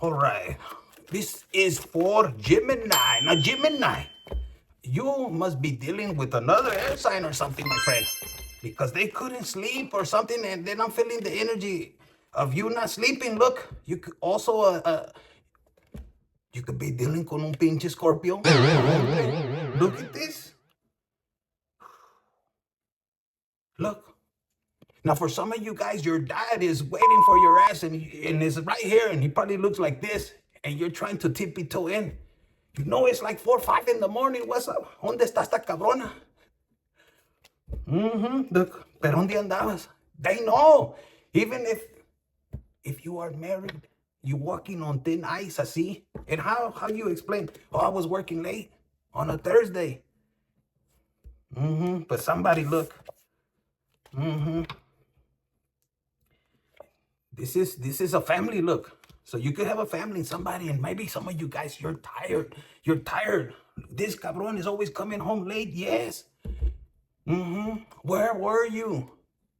All right. This is for Gemini. Now, Gemini, you must be dealing with another air sign or something, my friend, because they couldn't sleep or something, and then I'm feeling the energy of you not sleeping. Look, you could also, you could be dealing con un pinche scorpio. Look at this. Look. Now, for some of you guys, your dad is waiting for your ass and is right here, and he probably looks like this, and you're trying to tippy-toe in. You know it's like 4 or 5 in the morning. What's up? ¿Dónde está esta cabrona? Look, pero ¿dónde andabas? They know. Even if you are married, you're walking on thin ice, así. And how you explain? Oh, I was working late on a Thursday. But somebody look. This is a family look. So you could have a family and somebody, and maybe some of you guys, you're tired. You're tired. This cabron is always coming home late. Yes. Where were you?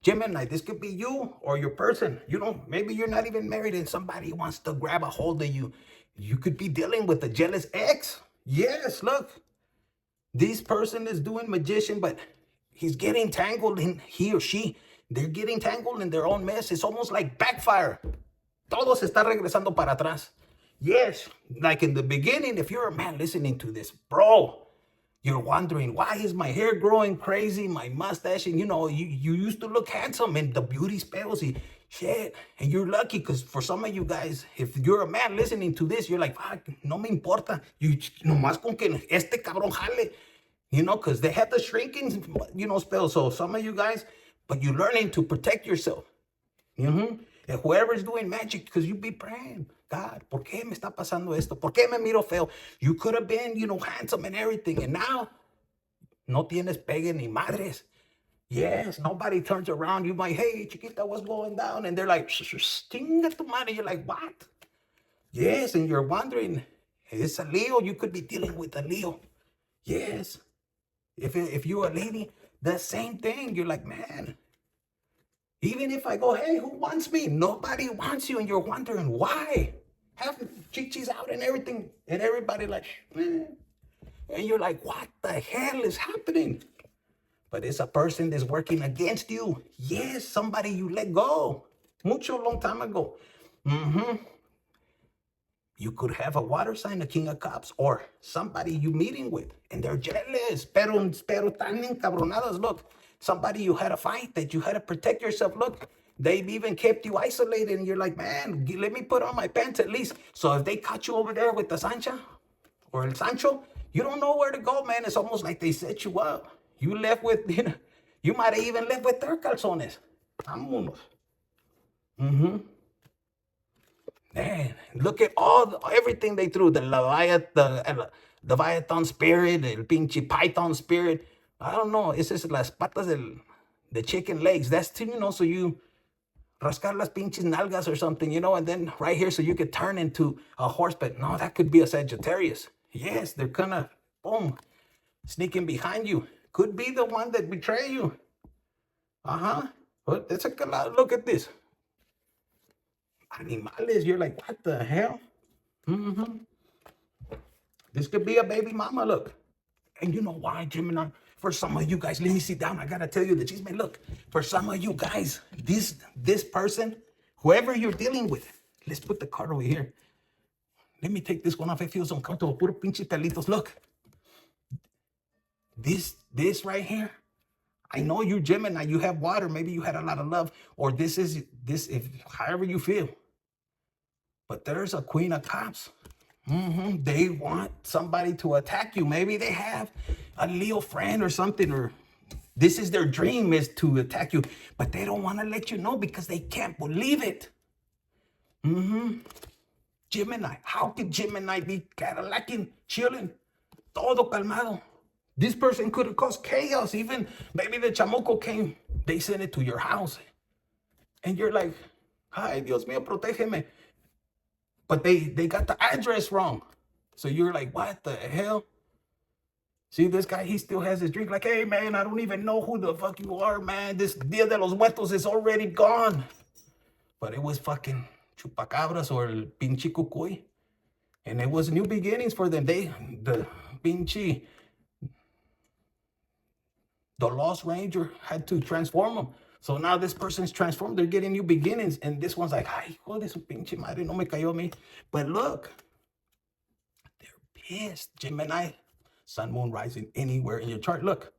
Gemini, this could be you or your person. You know, maybe you're not even married and somebody wants to grab a hold of you. You could be dealing with a jealous ex. Yes, look. This person is doing magician, but he's getting tangled in, he or she, they're getting tangled in their own mess. It's almost like backfire. Todo se está regresando para atrás. Yes, like in the beginning, if you're a man listening to this, bro, you're wondering, why is my hair growing crazy, my mustache, and you know, you used to look handsome, and the beauty spells, shit. And you're lucky, because for some of you guys, if you're a man listening to this, you're like, fuck, no me importa. You nomás con que este cabrón jale. You know, because they have the shrinking, you know, spell. So some of you guys, but you're learning to protect yourself. And whoever's doing magic, because you be praying, God, ¿por qué me está pasando esto? ¿Por qué me miro feo? You could have been, you know, handsome and everything. And now, no tienes pegue ni madres. Yes, nobody turns around. You might, hey, chiquita, what's going down? And they're like, chinga tu madre. You're like, what? Yes, and you're wondering, it's a Leo. You could be dealing with a Leo. Yes. If you're a lady, the same thing. You're like, man, even if I go, hey, who wants me? Nobody wants you, and you're wondering why. Have chichis out and everything, and everybody like, and you're like, what the hell is happening? But it's a person that's working against you. Yes, somebody you let go. Mucho long time ago. You could have a water sign, a king of cups, or somebody you meeting with, and they're jealous, pero tan encabronadas. Look, somebody you had to fight, that you had to protect yourself. Look, they've even kept you isolated, and you're like, man, let me put on my pants at least. So if they caught you over there with the Sancha or El Sancho, you don't know where to go, man. It's almost like they set you up. You left with, you know, you might have even left with their calzones. Vámonos. Man, look at everything they threw. The Leviathan spirit, el pinche python spirit. I don't know. It's just las patas the chicken legs. That's to, you know, so you rascar las pinches nalgas or something, you know, and then right here so you could turn into a horse. But no, that could be a Sagittarius. Yes, they're gonna, boom, sneaking behind you. Could be the one that betray you. But let's take a look at this. Animales, you're like, what the hell? This could be a baby mama, look. And you know why, Gemini? For some of you guys, let me sit down. I gotta tell you the chisme. Look, for some of you guys, this person, whoever you're dealing with, let's put the card over here. Let me take this one off. It feels uncomfortable. Puro pinche pelitos. Look. This right here, I know you're Gemini, you have water, maybe you had a lot of love, or this, if however you feel. But there's a Queen of Cups. They want somebody to attack you. Maybe they have a Leo friend or something, or this is their dream, is to attack you, but they don't want to let you know because they can't believe it. Gemini, how could Gemini be Cadillacing, chilling, todo calmado? This person could have caused chaos. Even maybe the chamuco came, they sent it to your house. And you're like, ay, Dios mío, protégeme. But they got the address wrong. So you're like, what the hell? See, this guy, he still has his drink. Like, hey, man, I don't even know who the fuck you are, man. This Dia de los Muertos is already gone. But it was fucking chupacabras or el pinche cucuy. And it was new beginnings for them. The pinche, the Lost Ranger had to transform them. So now this person's transformed. They're getting new beginnings. And this one's like, ay, hijo de su pinche madre, no me cayó a mí. But look, they're pissed. Gemini, sun, moon, rising anywhere in your chart. Look,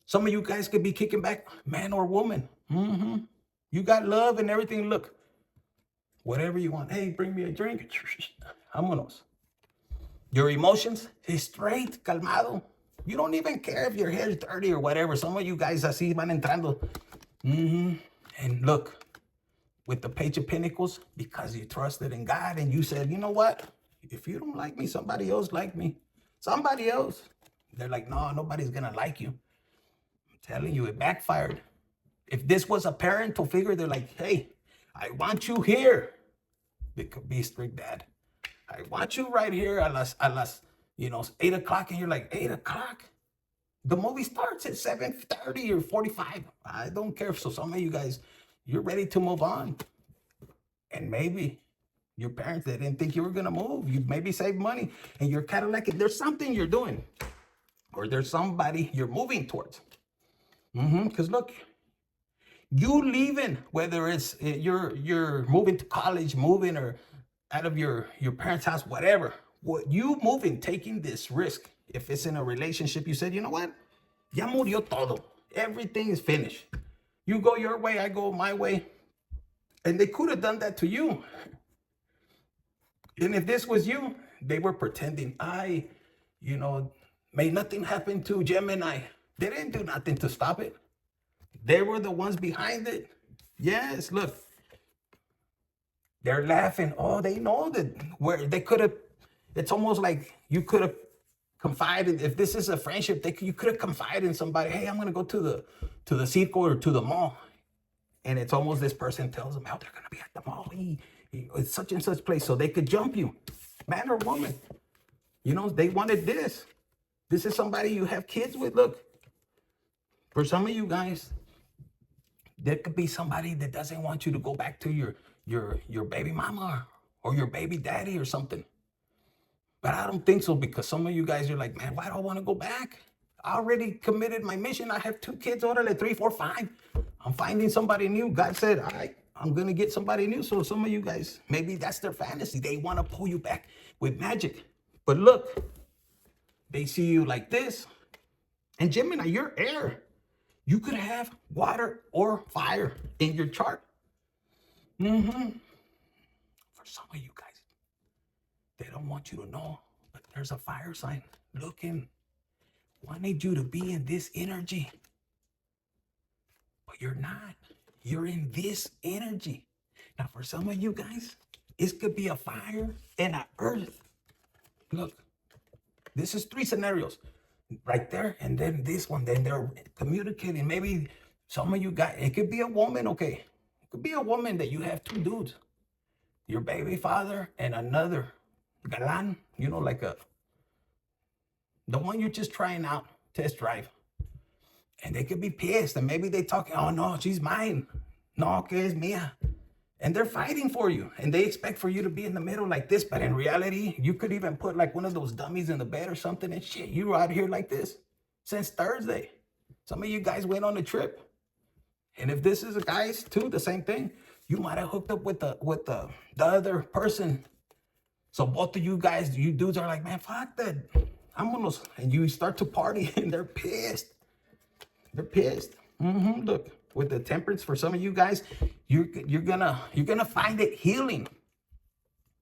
some of you guys could be kicking back, man or woman. You got love and everything. Look, whatever you want. Hey, bring me a drink. Vámonos. Your emotions is straight, calmado. You don't even care if your hair is dirty or whatever. Some of you guys así van entrando. And look, with the Page of Pentacles, because you trusted in God and you said, you know what? If you don't like me, somebody else like me. Somebody else. They're like, no, nobody's going to like you. I'm telling you, it backfired. If this was a parental figure, they're like, hey, I want you here. It could be a strict dad. I want you right here at las 8 o'clock, and you're like, 8 o'clock? The movie starts at 7:30 or 45. I don't care. So some of you guys, you're ready to move on. And maybe your parents, they didn't think you were going to move. You maybe save money, and you're kind of like, there's something you're doing, or there's somebody you're moving towards. Because look, you leaving, whether it's you're moving to college, moving, or out of your parents' house, whatever. What you moving, taking this risk. If it's in a relationship, you said, you know what? Ya murió todo. Everything is finished. You go your way, I go my way. And they could have done that to you. And if this was you, they were pretending, may nothing happen to Gemini. They didn't do nothing to stop it. They were the ones behind it. Yes, look. They're laughing. Oh, they know that where they could have, it's almost like you could have confided. If this is a friendship, you could have confided in somebody. Hey, I'm going to go to the circle or to the mall. And it's almost this person tells them, oh, they're going to be at the mall. It's such and such place. So they could jump you, man or woman. They wanted this. This is somebody you have kids with. Look, for some of you guys, there could be somebody that doesn't want you to go back to your baby mama or your baby daddy or something. But I don't think so, because some of you guys are like, man, why do I want to go back? I already committed my mission. I have 2 kids, orderly 3, 4, 5. I'm finding somebody new. God said, all right, I'm going to get somebody new. So some of you guys, maybe that's their fantasy. They want to pull you back with magic. But look, they see you like this. And Gemini, you're air. You could have water or fire in your chart. For some of you guys, they don't want you to know, but there's a fire sign looking, wanted you to be in this energy. But you're not. You're in this energy. Now, for some of you guys, it could be a fire and an earth. Look, this is 3 scenarios. Right there, and then this one, then they're communicating. Maybe some of you guys, it could be a woman, okay? It could be a woman that you have 2 dudes. Your baby father and another galan, like the one you're just trying out, test drive. And they could be pissed, and maybe they talking, oh no, she's mine. No, que es mía. And they're fighting for you, and they expect for you to be in the middle like this. But in reality, you could even put like one of those dummies in the bed or something, and shit, you were out here like this since Thursday. Some of you guys went on a trip. And if this is a guys too, the same thing. You might have hooked up with the other person. So both of you guys, you dudes are like, man, fuck that. Vámonos. And you start to party, and they're pissed. They're pissed. Look. With the temperance, for some of you guys, you're gonna find it healing,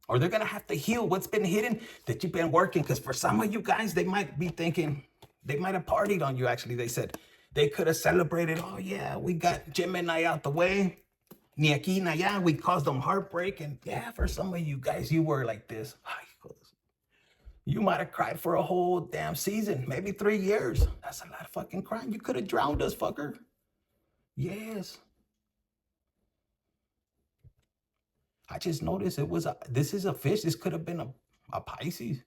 or they're gonna have to heal what's been hidden that you've been working. Because for some of you guys, they might be thinking, they might have partied on you. Actually, they said they could have celebrated. Oh yeah, we got Gemini out the way. Ni aquí ni allá. We caused them heartbreak, and yeah, for some of you guys, you were like this. You might have cried for a whole damn season, maybe 3 years. That's a lot of fucking crying. You could have drowned us, fucker. Yes. I just noticed this is a fish. This could have been a Pisces.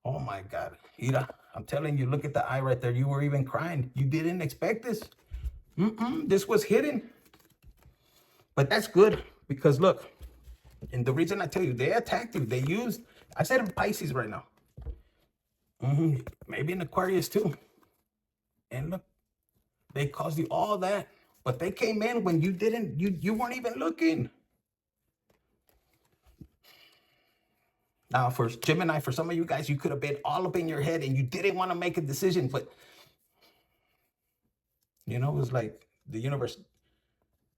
Oh my God. Ira, I'm telling you, look at the eye right there. You were even crying. You didn't expect this. This was hidden. But that's good, because look, And the reason I tell you, they attacked you. They used, I said in Pisces right now. Maybe in Aquarius too. And look, they caused you all that. But they came in when you didn't, you weren't even looking. Now, for Gemini, for some of you guys, you could have been all up in your head and you didn't want to make a decision. But, you know, it was like the universe,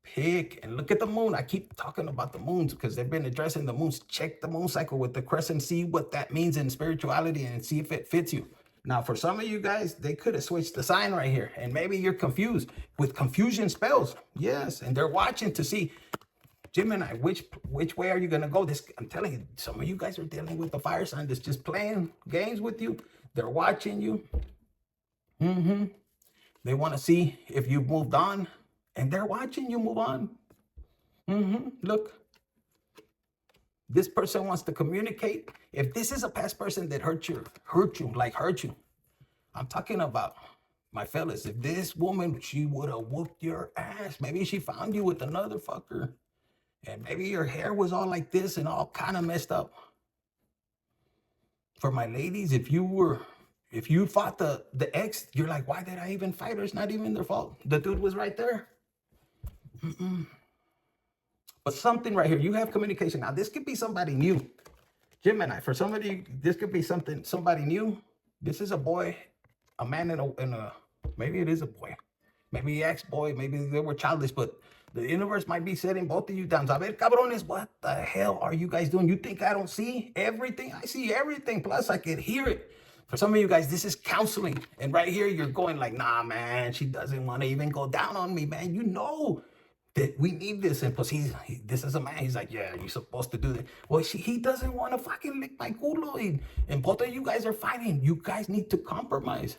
pick and look at the moon. I keep talking about the moons because they've been addressing the moons. Check the moon cycle with the crescent, see what that means in spirituality and see if it fits you. Now, for some of you guys, they could have switched the sign right here. And maybe you're confused with confusion spells. Yes, and they're watching to see, Gemini, which way are you going to go? This, I'm telling you, some of you guys are dealing with the fire sign that's just playing games with you. They're watching you. They want to see if you've moved on. And they're watching you move on. Look, this person wants to communicate. If this is a past person that hurt you, I'm talking about, my fellas, if this woman, she would have whooped your ass. Maybe she found you with another fucker. And maybe your hair was all like this and all kind of messed up. For my ladies, if you fought the ex, you're like, why did I even fight her? It's not even their fault. The dude was right there. But something right here, you have communication. Now, this could be somebody new. Gemini, for somebody, this could be somebody new. This is a boy, a man in a maybe it is a boy. Maybe ex-boy, maybe they were childish, but the universe might be setting both of you down. A ver, cabrones, what the hell are you guys doing? You think I don't see everything? I see everything. Plus, I can hear it. For some of you guys, this is counseling. And right here, you're going like, nah, man, she doesn't want to even go down on me, man. You know that we need this. And plus, this is a man. He's like, yeah, you're supposed to do that. Well, he doesn't want to fucking lick my culo. And both of you guys are fighting. You guys need to compromise.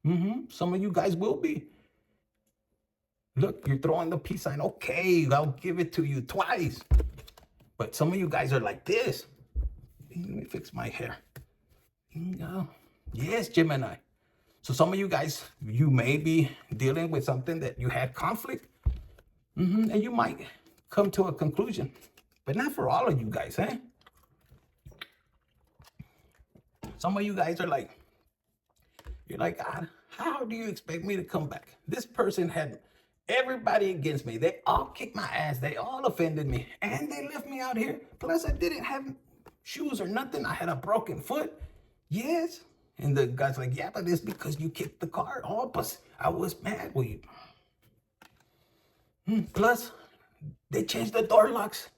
Some of you guys will be. Look, you're throwing the peace sign. Okay, I'll give it to you twice. But some of you guys are like this. Let me fix my hair. Yes, Gemini. So some of you guys, you may be dealing with something that you had conflict. And you might come to a conclusion. But not for all of you guys, eh? Some of you guys are like, you're like, God, how do you expect me to come back? This person had everybody against me. They all kicked my ass. They all offended me. And they left me out here. Plus, I didn't have shoes or nothing. I had a broken foot. Yes. And the guy's like, yeah, but it's because you kicked the car. Oh, but I was mad with you. Plus, they changed the door locks.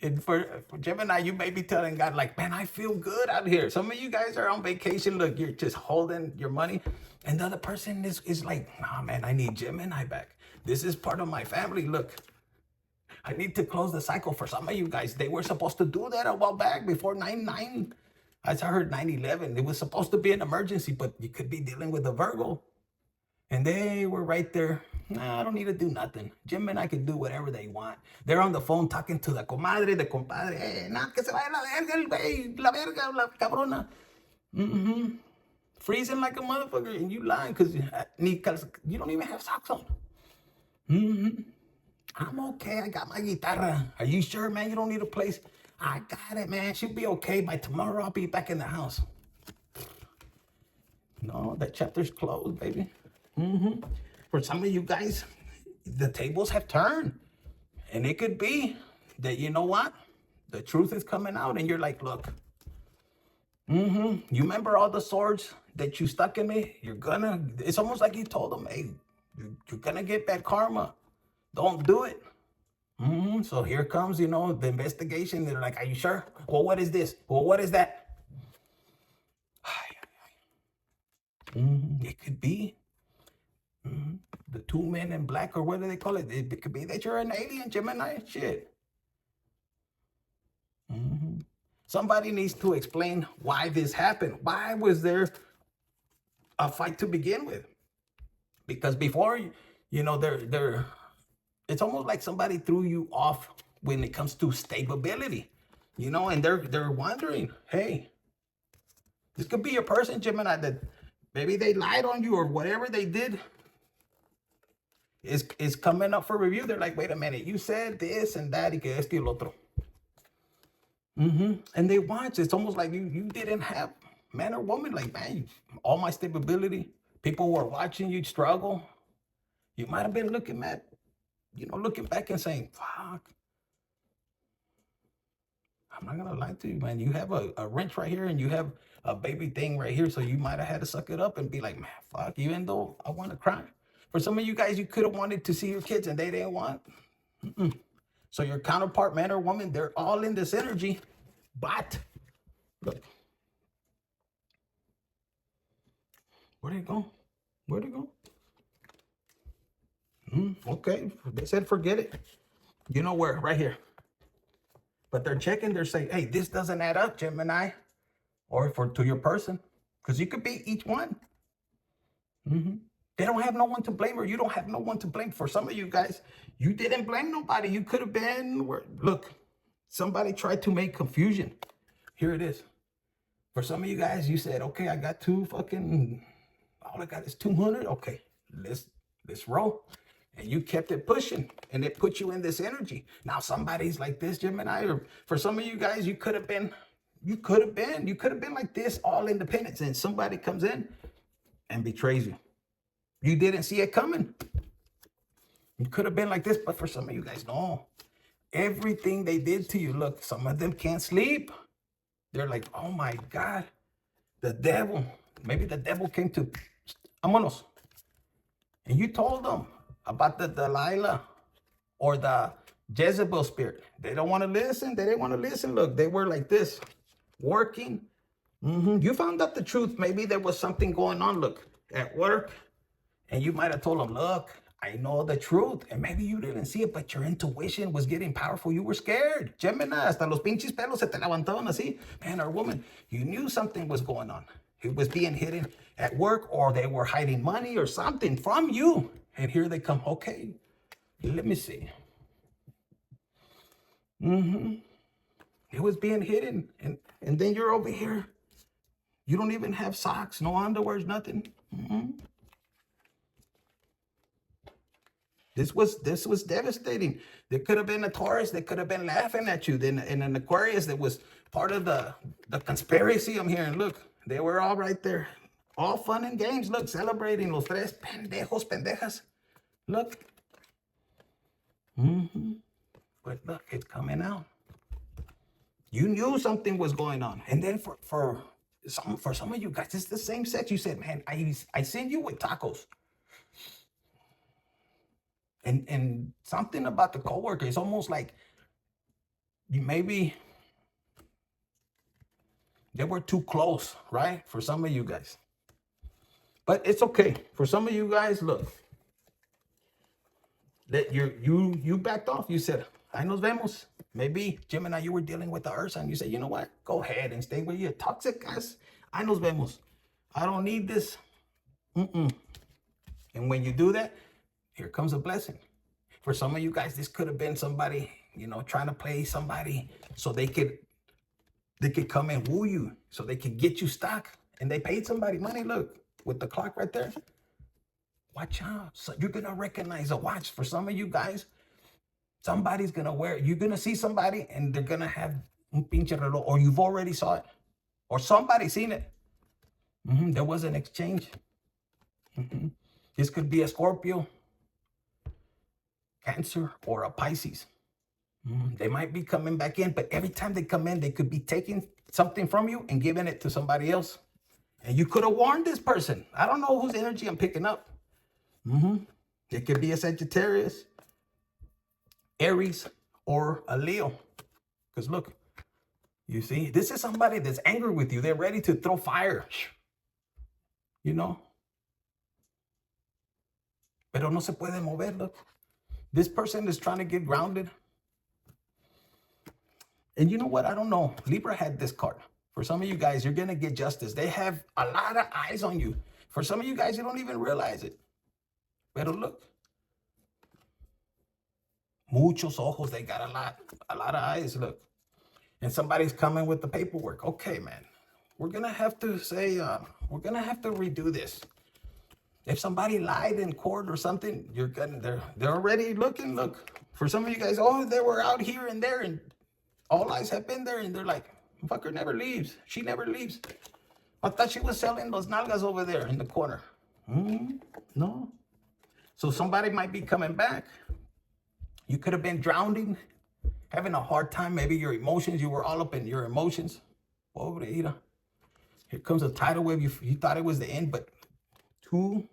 And for Gemini, you may be telling God, like, man, I feel good out here. Some of you guys are on vacation. Look, you're just holding your money. And the other person is like, nah, man, I need Gemini back. This is part of my family. Look, I need to close the cycle. For some of you guys, they were supposed to do that a while back before 9/9. I heard 9/11. It was supposed to be an emergency, but you could be dealing with a Virgo. And they were right there. Nah, I don't need to do nothing. Gemini can do whatever they want. They're on the phone talking to the comadre, the compadre. Hey, nah, que se vaya la verga, el güey, la verga, la cabrona. Freezing like a motherfucker, and you lying because you don't even have socks on. I'm okay. I got my guitarra. Are you sure, man? You don't need a place? I got it, man. She'll be okay. By tomorrow, I'll be back in the house. No, that chapter's closed, baby. For some of you guys, the tables have turned. And it could be that, you know what? The truth is coming out and you're like, look. You remember all the swords that you stuck in me? It's almost like you told them, hey, you're gonna get bad karma. Don't do it. So here comes, the investigation. They're like, are you sure? Well, what is this? Well, what is that? It could be. The two men in black, or what do they call it? It could be that you're an alien, Gemini. Shit. Somebody needs to explain why this happened. Why was there a fight to begin with? Because before, it's almost like somebody threw you off when it comes to stability, and they're wondering, hey, this could be a person, Gemini, that maybe they lied on you or whatever they did. is coming up for review. They're like, wait a minute, you said this and that, y que esto y lo otro. And they watch. It's almost like you didn't have man or woman. Like, man, all my stability. People were watching you struggle. You might have been looking looking back and saying, fuck. I'm not gonna lie to you, man. You have a wrench right here and you have a baby thing right here. So you might have had to suck it up and be like, man, fuck, even though I want to cry. For some of you guys, you could have wanted to see your kids and they didn't want. So your counterpart, man or woman, they're all in this energy. But look, where'd it go? Where'd it go? Okay, they said forget it. You know where? Right here. But they're checking. They're saying, hey, this doesn't add up, Gemini, or to your person, because you could be each one. They don't have no one to blame, or you don't have no one to blame. For some of you guys, you didn't blame nobody. You could have been look. Somebody tried to make confusion. Here it is. For some of you guys, you said, okay, I got all I got is 200. Okay, let's roll. And you kept it pushing and it put you in this energy. Now somebody's like this, Gemini, or for some of you guys, you could have been like this, all independent. And somebody comes in and betrays you. You didn't see it coming. You could have been like this, but for some of you guys, no. Everything they did to you, look, some of them can't sleep. They're like, oh my God, the devil. Maybe the devil came to, vámonos. And you told them about the Delilah or the Jezebel spirit. They don't want to listen. They didn't want to listen. Look, they were like this, working. You found out the truth. Maybe there was something going on, look, at work. And you might have told them, look, I know the truth. And maybe you didn't see it, but your intuition was getting powerful. You were scared. Gemini, hasta los pinches pelos se te levantaban así. Man or woman, you knew something was going on. It was being hidden at work, or they were hiding money or something from you. And here they come. Okay, let me see. It was being hidden. And then you're over here. You don't even have socks, no underwears, nothing. This was devastating. There could have been a Taurus. They could have been laughing at you. Then in an Aquarius that was part of the conspiracy. I'm hearing. Look, they were all right there. All fun and games. Look, celebrating los tres pendejos, pendejas. Look. But look, it's coming out. You knew something was going on. And then for some of you guys, it's the same sex. You said, man, I seen you with tacos. And something about the coworker, it's almost like maybe they were too close, right? For some of you guys. But it's okay. For some of you guys, look, that you backed off. You said, "Ahí nos vemos." Maybe Gemini, you were dealing with the earth sign. You said, you know what? Go ahead and stay with your toxic guys. Ahí nos vemos. I don't need this. And when you do that, here comes a blessing. For some of you guys, this could have been somebody, trying to play somebody so they could come and woo you, so they could get you stuck. And they paid somebody money. Look, with the clock right there. Watch out. So you're going to recognize a watch. For some of you guys, somebody's going to wear it. You're going to see somebody and they're going to have un pinche reloj, or you've already saw it, or somebody seen it. There was an exchange. This could be a Scorpio, Cancer, or a Pisces. They might be coming back in, but every time they come in, they could be taking something from you and giving it to somebody else. And you could have warned this person. I don't know whose energy I'm picking up. It could be a Sagittarius, Aries, or a Leo. Because look, you see, this is somebody that's angry with you. They're ready to throw fire. Pero no se puede mover, look. This person is trying to get grounded. And you know what? I don't know. Libra had this card. For some of you guys, you're going to get justice. They have a lot of eyes on you. For some of you guys, you don't even realize it. Pero look. Muchos ojos. They got a lot of eyes. Look. And somebody's coming with the paperwork. Okay, man. We're going to have to say, we're going to have to redo this. If somebody lied in court or something, they're already looking. Look, for some of you guys, oh, they were out here and there, and all eyes have been there, and they're like, fucker never leaves. She never leaves. I thought she was selling those nalgas over there in the corner. No. So somebody might be coming back. You could have been drowning, having a hard time. Maybe your emotions, you were all up in your emotions. Pobreita. Here comes a tidal wave. You thought it was the end, but to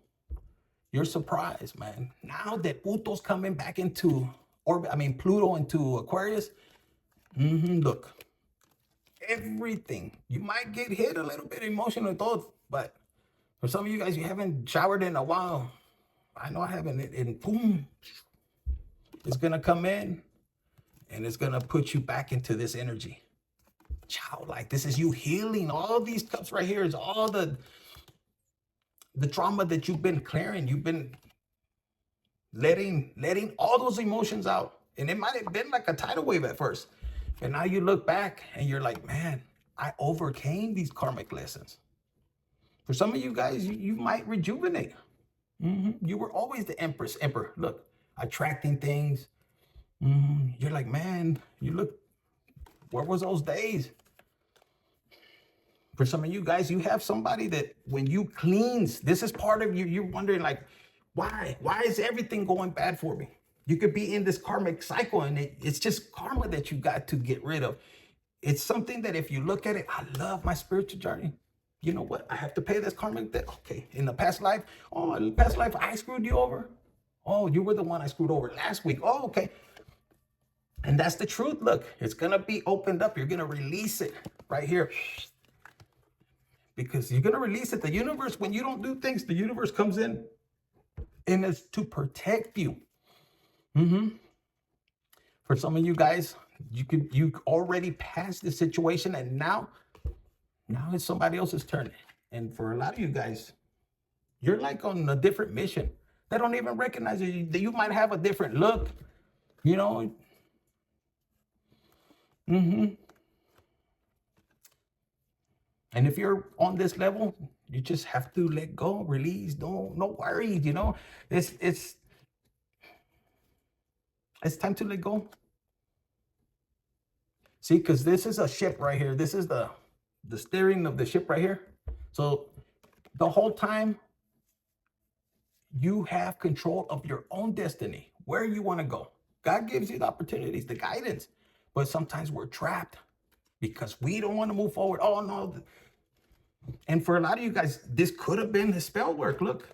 your surprise, man. Now that Pluto's coming back into orbit, Pluto into Aquarius. Look, everything. You might get hit a little bit emotional thoughts, but for some of you guys, you haven't showered in a while. I know I haven't, and boom, it's gonna come in and it's gonna put you back into this energy. Child, like this is you healing. All these cups right here is all the trauma that you've been clearing. You've been letting all those emotions out. And it might have been like a tidal wave at first. And now you look back and you're like, man, I overcame these karmic lessons. For some of you guys, you might rejuvenate. You were always the emperor. Look, attracting things. You're like, man, you look, where was those days? For some of you guys, you have somebody that when you cleanse, this is part of you. You're wondering like, why? Why is everything going bad for me? You could be in this karmic cycle and it's just karma that you got to get rid of. It's something that if you look at it, I love my spiritual journey. You know what? I have to pay this karmic debt. Okay, in the past life, in the past life, I screwed you over. Oh, you were the one I screwed over last week. Oh, okay. And that's the truth. Look, it's going to be opened up. You're going to release it right here. Because you're going to release it. The universe, when you don't do things, the universe comes in and it's to protect you. For some of you guys, you already passed the situation and now it's somebody else's turn. And for a lot of you guys, you're like on a different mission. They don't even recognize you. You might have a different look, you know. And if you're on this level, you just have to let go, release, no worries, you know. It's time to let go. See, because this is a ship right here. This is the steering of the ship right here. So the whole time you have control of your own destiny, where you want to go. God gives you the opportunities, the guidance, but sometimes we're trapped because we don't want to move forward. Oh no. And for a lot of you guys, this could have been the spell work, look,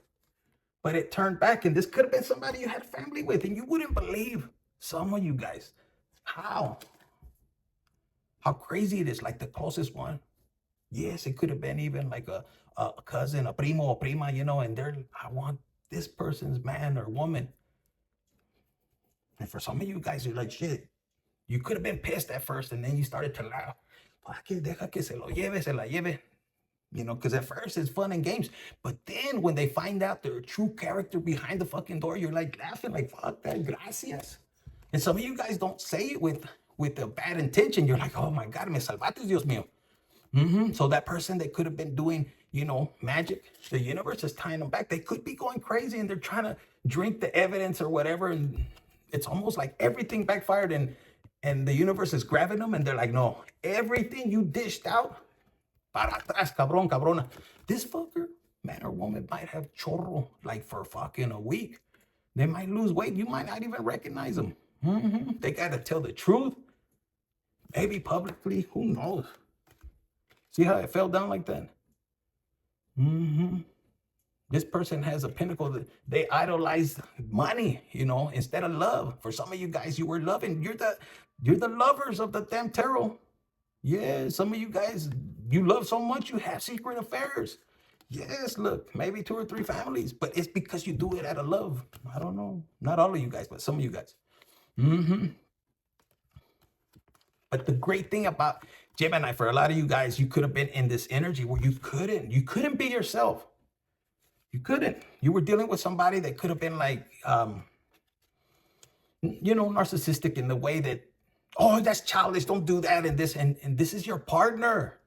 but it turned back, and this could have been somebody you had family with, and you wouldn't believe, some of you guys, how crazy it is, like the closest one. Yes, it could have been even like a cousin, a primo or prima, you know, and I want this person's man or woman. And for some of you guys, you're like, shit, you could have been pissed at first, and then you started to laugh. Deja que se lo lleve, se la lleve. You know, because at first it's fun and games. But then when they find out their true character behind the fucking door, you're like laughing, like, fuck that, gracias. And some of you guys don't say it with a bad intention. You're like, oh my God, me salvaste, Dios mío. So that person that could have been doing, you know, magic, the universe is tying them back. They could be going crazy and they're trying to drink the evidence or whatever. And it's almost like everything backfired and the universe is grabbing them. And they're like, no, everything you dished out, para atrás, cabrón, cabrona. This fucker, man or woman, might have chorro like for fucking a week. They might lose weight. You might not even recognize them. They got to tell the truth. Maybe publicly, who knows? See how it fell down like that? This person has a pinnacle that they idolize money, you know, instead of love. For some of you guys, you were loving. You're the lovers of the damn tarot. Yeah, some of you guys, you love so much, you have secret affairs. Yes, look, maybe 2 or 3 families, but it's because you do it out of love. I don't know. Not all of you guys, but some of you guys. But the great thing about Gemini, for a lot of you guys, you could have been in this energy where you couldn't be yourself. You couldn't. You were dealing with somebody that could have been like, you know, narcissistic in the way that, oh, that's childish, don't do that, and this is your partner.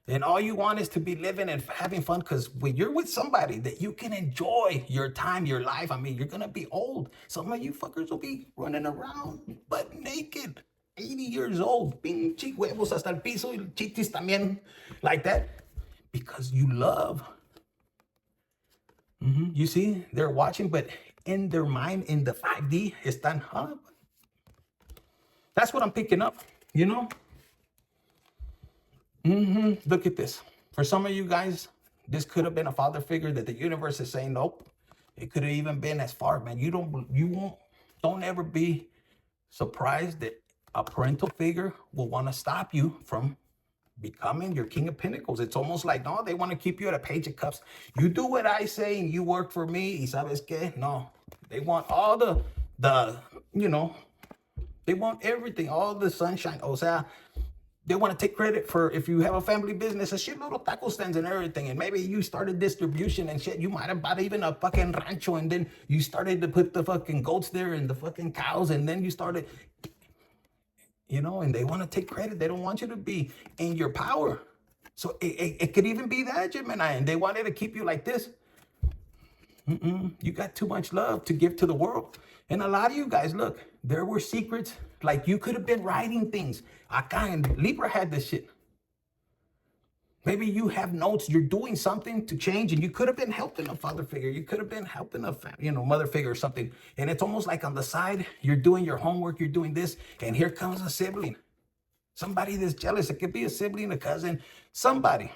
And all you want is to be living and having fun, because when you're with somebody that you can enjoy your time, your life, I mean, you're going to be old. Some of you fuckers will be running around butt naked, 80 years old, pinche huevos hasta el piso, y chichis también, like that, because you love. You see, they're watching, but in their mind, in the 5D, están, huh? That's what I'm picking up, you know? Look at this. For some of you guys, this could have been a father figure that the universe is saying, nope. It could have even been as far, man. Don't ever be surprised that a parental figure will want to stop you from becoming your King of Pentacles. It's almost like, no, they want to keep you at a Page of Cups. You do what I say and you work for me. Y sabes qué? No, they want all the, they want everything, all the sunshine. O sea, they want to take credit for, if you have a family business, a shitload of taco stands and everything, and maybe you started distribution and shit. You might have bought even a fucking rancho, and then you started to put the fucking goats there and the fucking cows, and then you started, and they want to take credit. They don't want you to be in your power. So it could even be that, Gemini, and they wanted to keep you like this. You got too much love to give to the world. And a lot of you guys, look, there were secrets. Like, you could have been writing things. Acá, and Libra had this shit. Maybe you have notes, you're doing something to change, and you could have been helping a father figure. You could have been helping a mother figure or something. And it's almost like on the side, you're doing your homework, you're doing this, and here comes a sibling. Somebody that's jealous. It could be a sibling, a cousin, somebody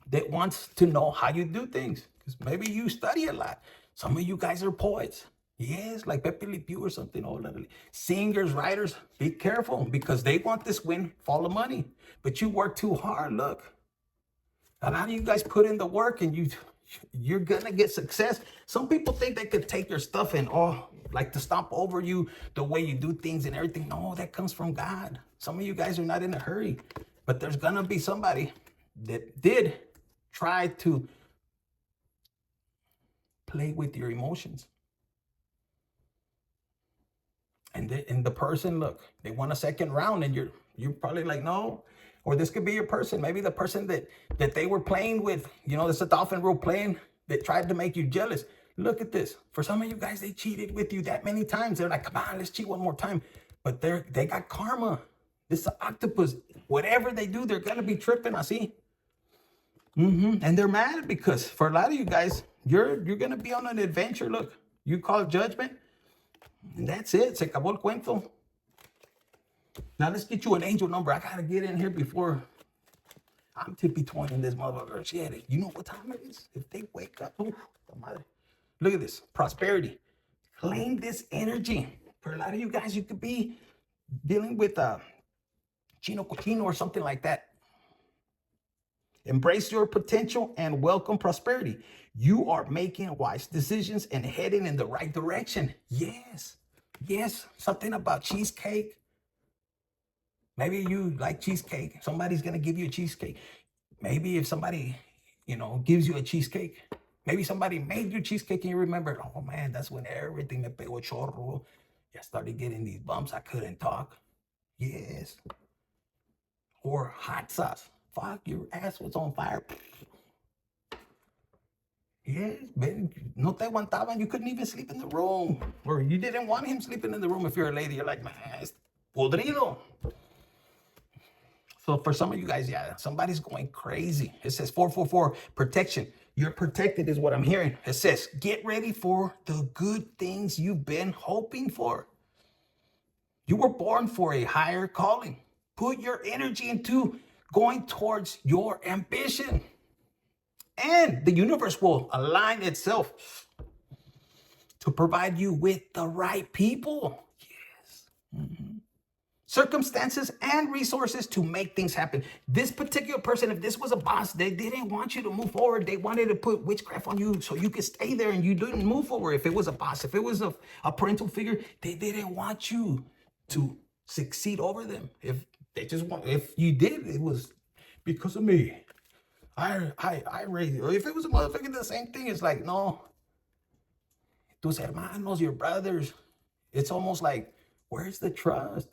that wants to know how you do things. Because maybe you study a lot. Some of you guys are poets. Yes, like Pepe Le Pew or something. Oh, singers, writers, be careful, because they want this windfall of money. But you work too hard. Look, a lot of you guys put in the work, and you're gonna get success. Some people think they could take your stuff and like to stomp over you, the way you do things and everything. No, that comes from God. Some of you guys are not in a hurry, but there's gonna be somebody that did try to play with your emotions. And the person, look, they want a second round, and you're probably like, no. Or this could be your person. Maybe the person that they were playing with, this a dolphin role playing, that tried to make you jealous. Look at this. For some of you guys, they cheated with you that many times. They're like, come on, let's cheat one more time. But they got karma. This is an octopus. Whatever they do, they're gonna be tripping, I see. And they're mad because for a lot of you guys, you're gonna be on an adventure. Look, you call judgment, and that's it. Se acabó el cuento. Now let's get you an angel number. I gotta get in here before I'm tippy-toeing this motherfucker. Shit, you know what time it is? If they wake up, look at this. Prosperity. Claim this energy. For a lot of you guys, you could be dealing with chino cochino or something like that. Embrace your potential and welcome prosperity. You are making wise decisions and heading in the right direction. Yes. Something about cheesecake. Maybe you like cheesecake. Somebody's going to give you a cheesecake. Maybe if somebody, gives you a cheesecake, maybe somebody made you cheesecake and you remember, oh man, that's when everything me pegó chorro. I started getting these bumps. I couldn't talk. Yes. Or hot sauce. Fuck, your ass was on fire. Yes, man. No te aguantaban. You couldn't even sleep in the room. Or you didn't want him sleeping in the room. If you're a lady, you're like, man, it's podrido. So for some of you guys, yeah, somebody's going crazy. It says 444, protection. You're protected is what I'm hearing. It says, get ready for the good things you've been hoping for. You were born for a higher calling. Put your energy into going towards your ambition. And the universe will align itself to provide you with the right people. Yes. Circumstances and resources to make things happen. This particular person, if this was a boss, they didn't want you to move forward. They wanted to put witchcraft on you so you could stay there and you didn't move forward. If it was a boss, if it was a parental figure, they didn't want you to succeed over them. If you did, it was because of me. I raised you. If it was a motherfucker, the same thing. It's like, no. Tus hermanos, your brothers. It's almost like, where's the trust?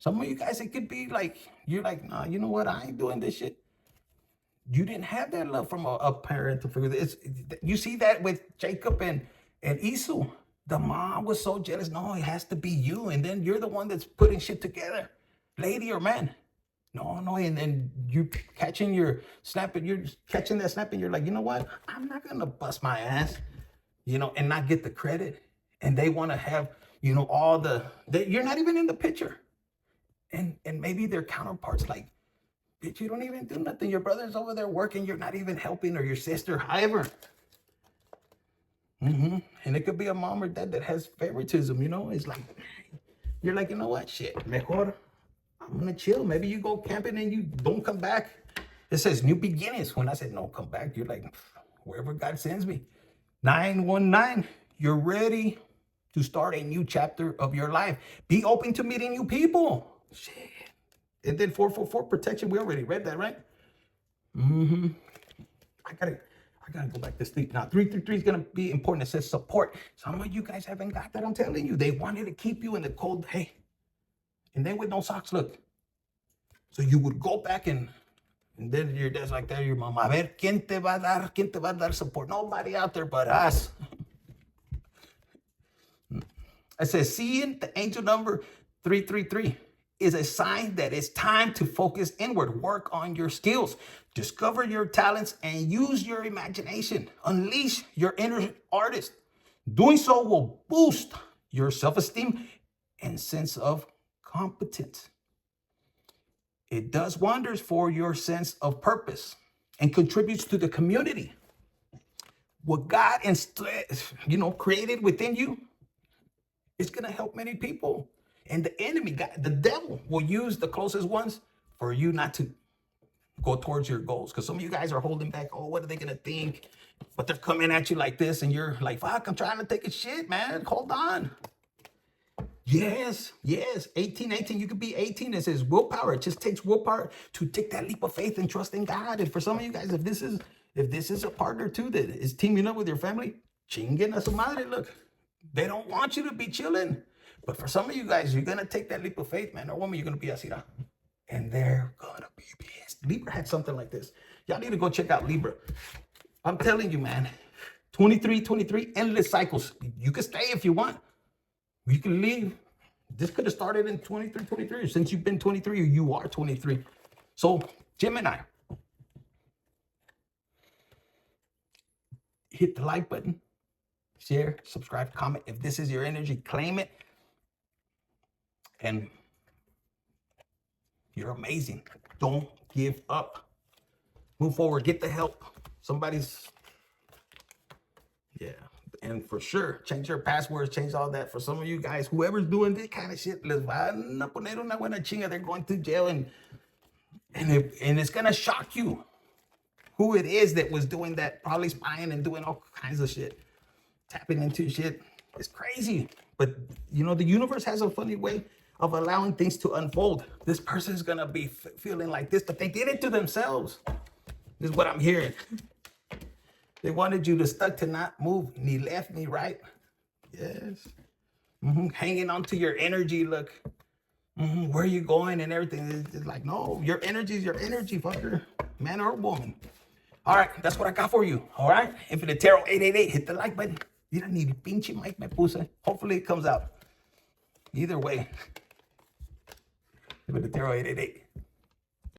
Some of you guys, it could be like, you're like, nah, you know what? I ain't doing this shit. You didn't have that love from a parental figure. You see that with Jacob and Esau. The mom was so jealous. No, it has to be you. And then you're the one that's putting shit together, lady or man. No. And then you're catching that snap, and you're like, you know what? I'm not going to bust my ass, and not get the credit. And they want to have, all you're not even in the picture. And maybe their counterparts like, bitch, you don't even do nothing. Your brother's over there working. You're not even helping, or your sister, however. And it could be a mom or dad that has favoritism, It's like, you're like, you know what? Shit, mejor, I'm going to chill. Maybe you go camping and you don't come back. It says new beginnings. When I said, no, come back, you're like, wherever God sends me. 919, you're ready to start a new chapter of your life. Be open to meeting new people. Shit. And then 444 protection. We already read that, right? I gotta go back to sleep now. 333 is gonna be important. It says support. Some of you guys haven't got that. I'm telling you, they wanted to keep you in the cold. Hey, and then with no socks. Look, so you would go back and then your dad's like that. Your mama, a ver, ¿quién te va a dar support? Nobody out there but us. It says seeing the angel number 333 is a sign that it's time to focus inward, work on your skills, discover your talents, and use your imagination. Unleash your inner artist. Doing so will boost your self-esteem and sense of competence. It does wonders for your sense of purpose and contributes to the community. What God created within you is going to help many people. And the enemy, God, the devil, will use the closest ones for you not to go towards your goals. Because some of you guys are holding back. Oh, what are they going to think? But they're coming at you like this. And you're like, fuck, I'm trying to take a shit, man. Hold on. Yes. 18. You could be 18. It says willpower. It just takes willpower to take that leap of faith and trust in God. And for some of you guys, if this is a partner too that is teaming up with your family, chinguen a su madre, look. They don't want you to be chilling. But for some of you guys, you're going to take that leap of faith, man, or woman, you're going to be así, and they're going to be pissed. Libra had something like this. Y'all need to go check out Libra. I'm telling you, man, 23, endless cycles. You can stay if you want. You can leave. This could have started in 23. Since you've been 23, or you are 23. So, Gemini, hit the like button, share, subscribe, comment. If this is your energy, claim it. And you're amazing. Don't give up. Move forward. Get the help. And for sure, change your passwords, change all that. For some of you guys, whoever's doing this kind of shit, les van a poner una buena chinga. They're going to jail, and it's gonna shock you who it is that was doing that, probably spying and doing all kinds of shit, tapping into shit. It's crazy. But the universe has a funny way of allowing things to unfold. This person's gonna be feeling like this, but they did it to themselves. This is what I'm hearing. They wanted you to stuck to not move, ni left, ni right. Yes. Hanging on to your energy, look. Where are you going and everything. It's like, no, your energy is your energy, fucker. Man or woman. All right, that's what I got for you. All right? Infinite Tarot 888, hit the like button. You don't need a pinche mic, me puse. Hopefully it comes out. Either way. Infinite Tarot 888.